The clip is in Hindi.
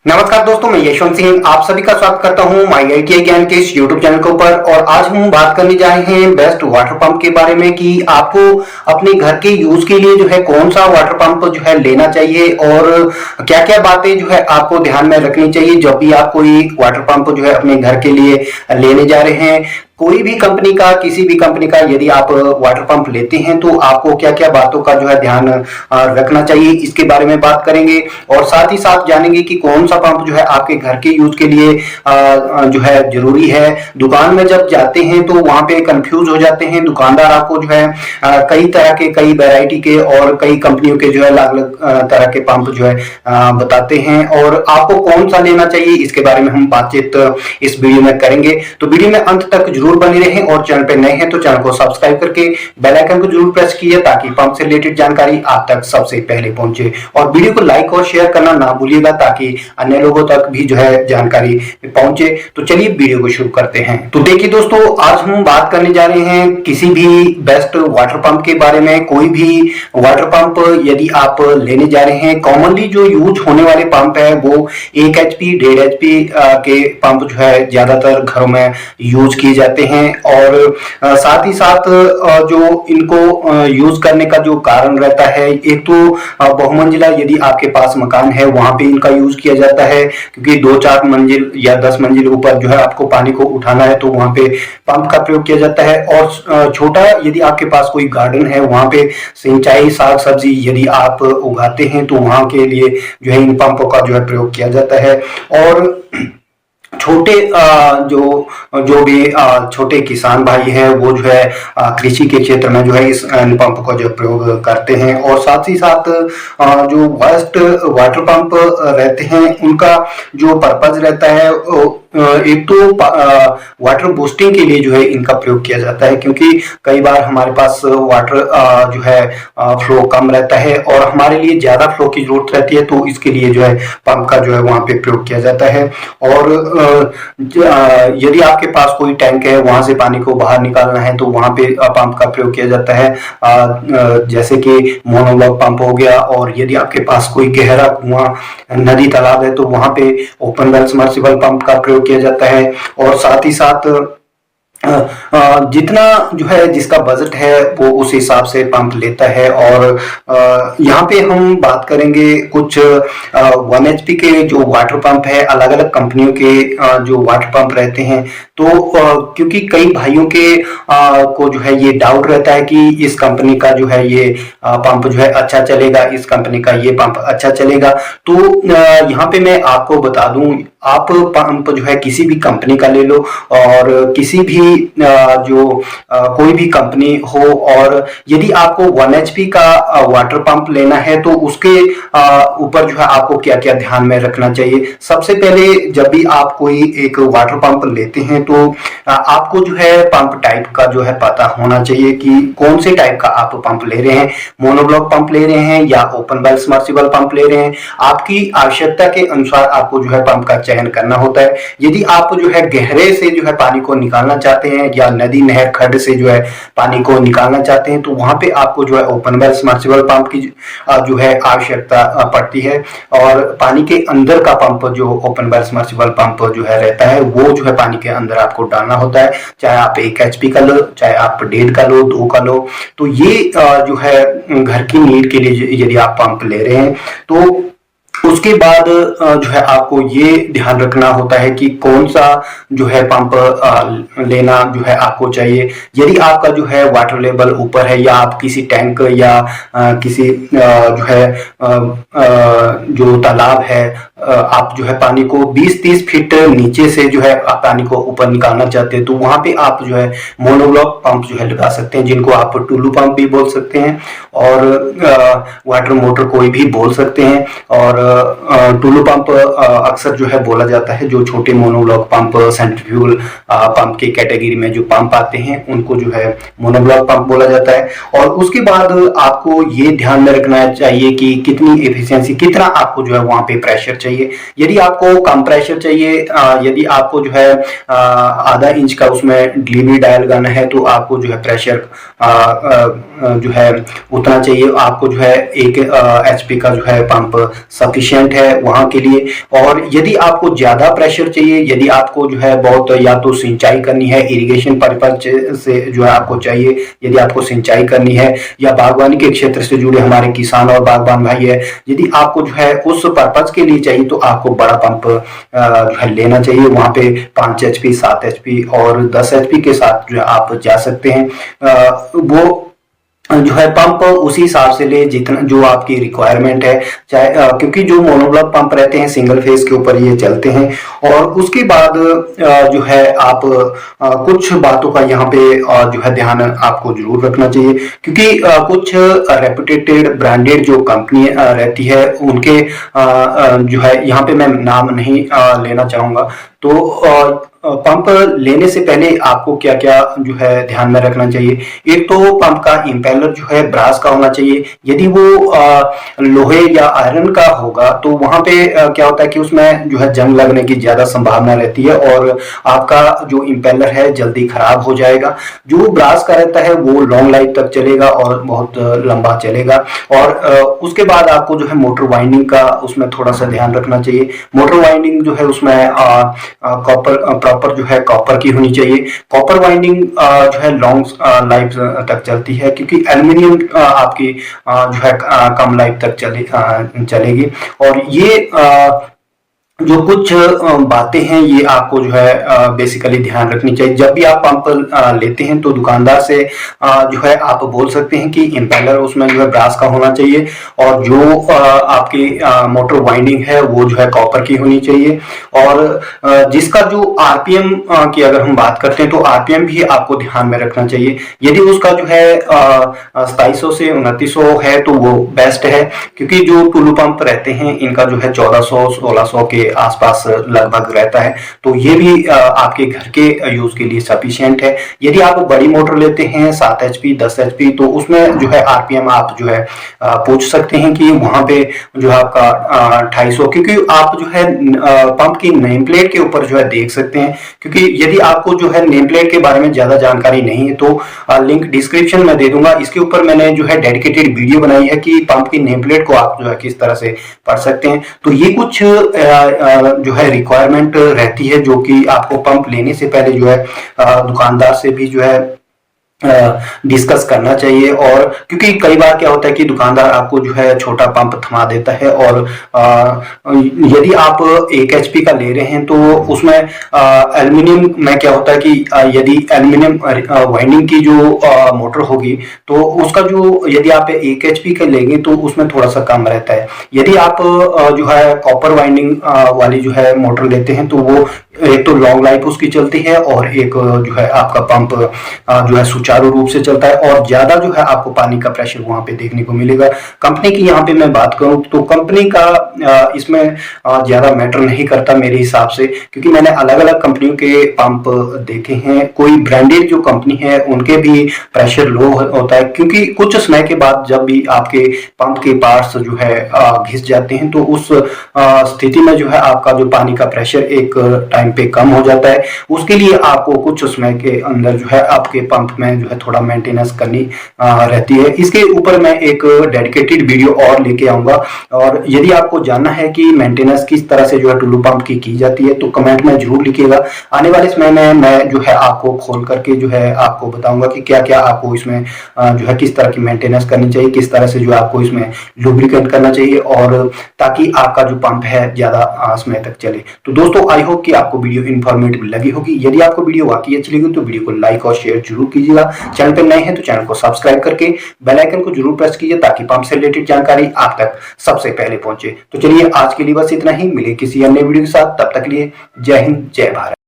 नमस्कार दोस्तों, मैं यशवंत सिंह आप सभी का स्वागत करता हूं माई आईटीआई ज्ञान के इस यूट्यूब चैनल के ऊपर। और आज हम बात करने जा रहे हैं बेस्ट वाटर पंप के बारे में कि आपको अपने घर के यूज के लिए जो है कौन सा वाटर पंप जो है लेना चाहिए और क्या क्या बातें जो है आपको ध्यान में रखनी चाहिए जब भी आप कोई वाटर पंप जो है अपने घर के लिए लेने जा रहे हैं। कोई भी कंपनी का, किसी भी कंपनी का यदि आप वाटर पंप लेते हैं तो आपको क्या क्या बातों का जो है ध्यान रखना चाहिए, इसके बारे में बात करेंगे। और साथ ही साथ जानेंगे कि कौन सा पंप जो है आपके घर के यूज के लिए जो है जरूरी है। दुकान में जब जाते हैं तो वहां पे कंफ्यूज हो जाते हैं, दुकानदार आपको जो है कई तरह के, कई वैरायटी के और कई कंपनियों के जो है अलग अलग तरह के पंप जो है बताते हैं और आपको कौन सा लेना चाहिए इसके बारे में हम बातचीत इस वीडियो में करेंगे। तो वीडियो में अंत तक जरूर बने रहें और चैनल पे नए हैं तो चैनल को सब्सक्राइब करके बेल आइकन को जरूर प्रेस कीजिए ताकि पंप से रिलेटेड जानकारी आप तक सबसे पहले पहुंचे। और वीडियो को लाइक और शेयर करना ना भूलिएगा ताकि अन्य लोगों तक भी जो है जानकारी पहुंचे। तो चलिए वीडियो को शुरू करते हैं। तो देखिए दोस्तों, आज हम बात करने जा रहे हैं किसी भी बेस्ट वाटर पंप के बारे में। कोई भी वाटर पंप यदि आप लेने जा रहे हैं, कॉमनली जो यूज होने वाले पंप है वो 1 HP 1.5 HP के पंप जो है ज्यादातर घरों में यूज किए जाते हैं। और साथ ही साथ जो इनको यूज करने का जो कारण रहता है, एक तो बहुमंजिला यदि आपके पास मकान है वहां पे इनका यूज किया जाता है क्योंकि 2-4 मंजिल या 10 मंजिल ऊपर जो है आपको पानी को उठाना है तो वहां पे पंप का प्रयोग किया जाता है। और छोटा यदि आपके पास कोई गार्डन है, वहां पे सिंचाई, साग सब्जी यदि आप उगाते हैं तो वहां के लिए जो है इन पंपों का जो है प्रयोग किया जाता है। और छोटे जो भी छोटे किसान भाई हैं वो जो है कृषि के क्षेत्र में जो है इस पंप का जो प्रयोग करते हैं। और साथ ही साथ जो बेस्ट वाटर पंप रहते हैं उनका जो पर्पज रहता है एक तो वाटर बूस्टिंग के लिए जो है इनका प्रयोग किया जाता है क्योंकि कई बार हमारे पास वाटर जो है फ्लो कम रहता है और हमारे लिए ज्यादा फ्लो की जरूरत रहती है, तो इसके लिए जो है पंप का जो है वहां पे प्रयोग किया जाता है। और यदि आपके पास कोई टैंक है, वहां से पानी को बाहर निकालना है तो वहां पे पंप का प्रयोग किया जाता है, जैसे कि मोनोब्लॉक पंप हो गया। और यदि आपके पास कोई गहरा कुआं, नदी, तालाब है तो वहां पे ओपन वेल सबमर्सिबल पंप का प्रयोग किया जाता है। और साथ ही साथ जितना जो है जिसका बजट है वो उस हिसाब से पंप लेता है। और यहाँ पे हम बात करेंगे कुछ 1 HP के जो वाटर पंप है, अलग अलग कंपनियों के जो वाटर पंप रहते हैं। तो क्योंकि कई भाइयों के को जो है ये डाउट रहता है कि इस कंपनी का जो है ये पंप जो है अच्छा चलेगा, इस कंपनी का ये पंप अच्छा चलेगा। तो यहाँ पे मैं आपको बता दूं, आप पंप जो है किसी भी कंपनी का ले लो और किसी भी जो कोई भी कंपनी हो। और यदि आपको 1 HP का वाटर पंप लेना है तो उसके ऊपर जो है आपको क्या क्या ध्यान में रखना चाहिए। सबसे पहले जब भी आप कोई एक वाटर पंप लेते हैं तो आपको जो है पंप टाइप का जो है पता होना चाहिए कि कौन से टाइप का आप पंप ले रहे हैं, मोनोब्लॉक पंप ले रहे हैं या ओपन वेल सबमर्सिबल पंप ले रहे हैं। आपकी आवश्यकता के अनुसार आपको जो है पंप का चयन करना होता है। यदि आप जो है गहरे से जो है पानी को निकालना चाहते हैं या नदी, नहर, खड्ड से जो है पानी को निकालना चाहते हैं तो वहां पे आपको जो है ओपन वेल सबमर्सिबल पंप की जो है आवश्यकता पड़ती है। और पानी के अंदर का पंप, जो ओपन वेल सबमर्सिबल पंप जो है रहता है, वो जो है पानी के अंदर आपको डालना होता है, चाहे आप 1 HP का लो, चाहे आप 1.5 का लो, 2 का लो। तो ये जो है घर की नीड के लिए यदि आप पंप ले रहे हैं तो उसके बाद जो है आपको ये ध्यान रखना होता है कि कौन सा जो है पंप लेना जो है आपको चाहिए। यदि आपका जो है वाटर लेवल ऊपर है या आप किसी टैंक या किसी जो है जो तालाब है, आप जो है पानी को 20-30 फीट नीचे से जो है आप पानी को ऊपर निकालना चाहते हैं तो वहां पे आप जो है मोनोब्लॉक पंप जो है लगा सकते हैं, जिनको आप टुल्लू पंप भी बोल सकते हैं और वाटर मोटर कोई भी बोल सकते हैं। और टुल्लू पंप अक्सर जो है बोला जाता है, जो छोटे मोनोब्लॉक पंप, सेंट्रीफ्यूगल पंप की कैटेगरी में जो पंप आते हैं उनको जो है मोनोब्लॉक पंप बोला जाता है। और उसके बाद आपको ये ध्यान में रखना चाहिए कि कितनी एफिशिएंसी, कितना आपको जो है वहां पे प्रेशर चाहिए। यदि आपको कम प्रेशर चाहिए, यदि आपको जो है आधा इंच का उसमें डिलीवरी डायल लगाना है तो आपको जो है प्रेशर जो है उतना चाहिए। आपको जो है 1 HP का जो है पंप सफिशिएंट है वहां के लिए। और यदि आपको ज्यादा प्रेशर चाहिए, यदि आपको जो है बहुत या तो सिंचाई करनी है, इरिगेशन पर्पज से जो है आपको चाहिए, यदि आपको सिंचाई करनी है, या बागवानी के क्षेत्र से जुड़े हमारे किसान और बागवान भाई है, यदि आपको जो है उस पर्पज के लिए चाहिए तो आपको बड़ा पंप जो है लेना चाहिए। वहां पे 5 HP, 7 HP और 10 HP के साथ जो है आप जा सकते हैं। वो जो है पंप उसी हिसाब से ले जितना जो आपकी रिक्वायरमेंट है, चाहे क्योंकि जो मोनोब्लॉक पंप रहते हैं सिंगल फेज के ऊपर ये चलते हैं। और उसके बाद जो है आप कुछ बातों का यहाँ पे जो है ध्यान आपको जरूर रखना चाहिए, क्योंकि कुछ रेपुटेटेड ब्रांडेड जो कंपनी रहती है उनके जो है यहाँ पे मैं नाम नहीं लेना चाहूंगा। तो पंप लेने से पहले आपको क्या क्या जो है ध्यान में रखना चाहिए। एक तो पंप का इंपेलर जो है ब्रास का होना चाहिए। यदि वो लोहे या आयरन का होगा तो वहां पे क्या होता है कि उसमें जो है जंग लगने की ज्यादा संभावना रहती है और आपका जो इंपेलर है जल्दी खराब हो जाएगा। जो ब्रास का रहता है वो लॉन्ग लाइफ तक चलेगा और बहुत लंबा चलेगा। और उसके बाद आपको जो है मोटर वाइंडिंग का उसमें थोड़ा सा ध्यान रखना चाहिए। मोटर वाइंडिंग जो है उसमें प्रॉपर जो है कॉपर की होनी चाहिए। कॉपर वाइंडिंग जो है लॉन्ग लाइफ तक चलती है, क्योंकि एल्युमिनियम आपकी जो है कम लाइफ तक चलेगी। और ये जो कुछ बातें हैं ये आपको जो है बेसिकली ध्यान रखनी चाहिए। जब भी आप पंप लेते हैं तो दुकानदार से जो है आप बोल सकते हैं कि इंपेलर उसमें जो है ब्रास का होना चाहिए और जो आपकी मोटर वाइंडिंग है वो जो है कॉपर की होनी चाहिए। और जिसका जो आरपीएम की अगर हम बात करते हैं तो आरपीएम भी आपको ध्यान में रखना चाहिए। यदि उसका जो है 2700 से 2900 है तो वो बेस्ट है, क्योंकि जो टुल्लू पंप रहते हैं इनका जो है 1400-1600 के आसपास लगभग रहता है। तो ये भी आपके घर के यूज के लिए सफिशिएंट है। यदि आप बड़ी मोटर लेते हैं 7 HP, 10 HP तो उसमें जो है आरपीएम आप जो है पूछ सकते हैं कि वहां पे जो है आपका 250, क्योंकि आप जो है पंप की नेम प्लेट के ऊपर जो है देख सकते हैं। क्योंकि यदि आपको जो है नेम प्लेट के बारे में ज्यादा जानकारी नहीं है तो लिंक डिस्क्रिप्शन में दे दूंगा। इसके ऊपर मैंने जो है डेडिकेटेड वीडियो बनाई है कि पंप की नेम प्लेट को आप जो है किस तरह से पढ़ सकते हैं। तो ये कुछ जो है रिक्वायरमेंट रहती है जो कि आपको पंप लेने से पहले जो है दुकानदार से भी जो है डिस्कस करना चाहिए। और क्योंकि कई बार क्या होता है कि दुकानदार आपको जो है छोटा पंप थमा देता है और यदि आप 1 HP का ले रहे हैं तो उसमें एल्युमिनियम में क्या होता है कि यदि एल्युमिनियम वाइंडिंग की जो मोटर होगी तो उसका जो यदि आप 1 HP का लेंगे तो उसमें थोड़ा सा कम रहता है। यदि आप जो है कॉपर वाइंडिंग वाली जो है मोटर लेते हैं तो वो एक तो लॉन्ग लाइफ उसकी चलती है और एक जो है आपका पंप जो है सुचारू रूप से चलता है और ज्यादा जो है आपको पानी का प्रेशर वहां पे देखने को मिलेगा। कंपनी की यहाँ पे मैं बात करूं तो कंपनी का इसमें ज्यादा मैटर नहीं करता मेरे हिसाब से, क्योंकि मैंने अलग अलग कंपनियों के पंप देखे हैं। कोई ब्रांडेड जो कंपनी है उनके भी प्रेशर लो होता है, क्योंकि कुछ समय के बाद जब भी आपके पंप के पार्ट्स जो है घिस जाते हैं तो उस स्थिति में जो है आपका जो पानी का प्रेशर एक टाइम पे कम हो जाता है। उसके लिए आपको कुछ समय के अंदर जो है आपके पंप में जो है थोड़ा मेंटेनेंस करनी रहती है। इसके ऊपर मैं एक डेडिकेटेड वीडियो और लेके आऊंगा। और यदि आपको जानना है कि मेंटेनेंस किस तरह से जो है टुल्लू पंप की जाती है तो कमेंट में जरूर लिखिएगा। आने वाले समय में मैं जो है आपको खोल करके जो है आपको बताऊंगा कि क्या क्या आपको इसमें जो है किस तरह की मेंटेनेंस करनी चाहिए, किस तरह से जो है आपको इसमें लुब्रिकेट करना चाहिए, और ताकि आपका जो पंप है ज्यादा समय तक चले। तो दोस्तों आई होप कि आपको वीडियो इन्फॉर्मेटिव लगी होगी। यदि आपको वीडियो वाकई अच्छी लगी तो वीडियो को लाइक और शेयर जरूर कीजिएगा। चैनल पर नए हैं तो चैनल को सब्सक्राइब करके बेल आइकन को जरूर प्रेस कीजिए ताकि पंप से रिलेटेड जानकारी आप तक सबसे पहले पहुंचे। तो चलिए आज के लिए बस इतना ही, मिले किसी अन्य वीडियो के साथ, तब तक लिए जय हिंद जय भारत।